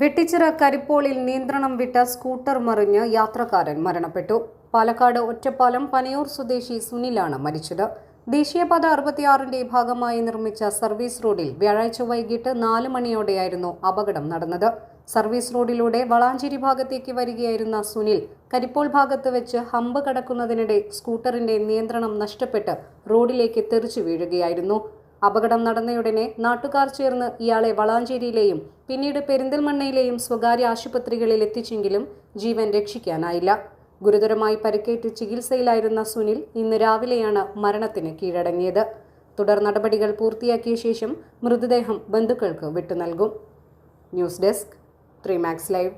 വെട്ടിച്ചിറ കരിപ്പോളിൽ നിയന്ത്രണം വിട്ട സ്കൂട്ടർ മറിഞ്ഞ് യാത്രക്കാരൻ മരണപ്പെട്ടു. പാലക്കാട് ഒറ്റപ്പാലം പനയൂർ സ്വദേശി സുനിലാണ് മരിച്ചത്. ദേശീയപാത 66ന്റെ ഭാഗമായി നിർമ്മിച്ച സർവീസ് റോഡിൽ വ്യാഴാഴ്ച വൈകിട്ട് 4 മണിയോടെയായിരുന്നു അപകടം നടന്നത്. സർവീസ് റോഡിലൂടെ വളാഞ്ചേരി ഭാഗത്തേക്ക് വരികയായിരുന്ന സുനിൽ കരിപ്പോൾ ഭാഗത്ത് വെച്ച് ഹമ്പ് കടക്കുന്നതിനിടെ സ്കൂട്ടറിന്റെ നിയന്ത്രണം നഷ്ടപ്പെട്ട് റോഡിലേക്ക് തെറിച്ചു വീഴുകയായിരുന്നു. അപകടം നടന്നയുടനെ നാട്ടുകാർ ചേർന്ന് ഇയാളെ വളാഞ്ചേരിയിലെയും പിന്നീട് പെരിന്തൽമണ്ണയിലെയും സ്വകാര്യ ആശുപത്രികളിൽ എത്തിച്ചെങ്കിലും ജീവൻ രക്ഷിക്കാനായില്ല. ഗുരുതരമായി പരിക്കേറ്റ് ചികിത്സയിലായിരുന്ന സുനിൽ ഇന്ന് രാവിലെയാണ് മരണത്തിന് കീഴടങ്ങിയത്. തുടർ നടപടികൾ പൂർത്തിയാക്കിയ ശേഷം മൃതദേഹം ബന്ധുക്കൾക്ക് വിട്ടുനൽകും. News desk 3 Max Live.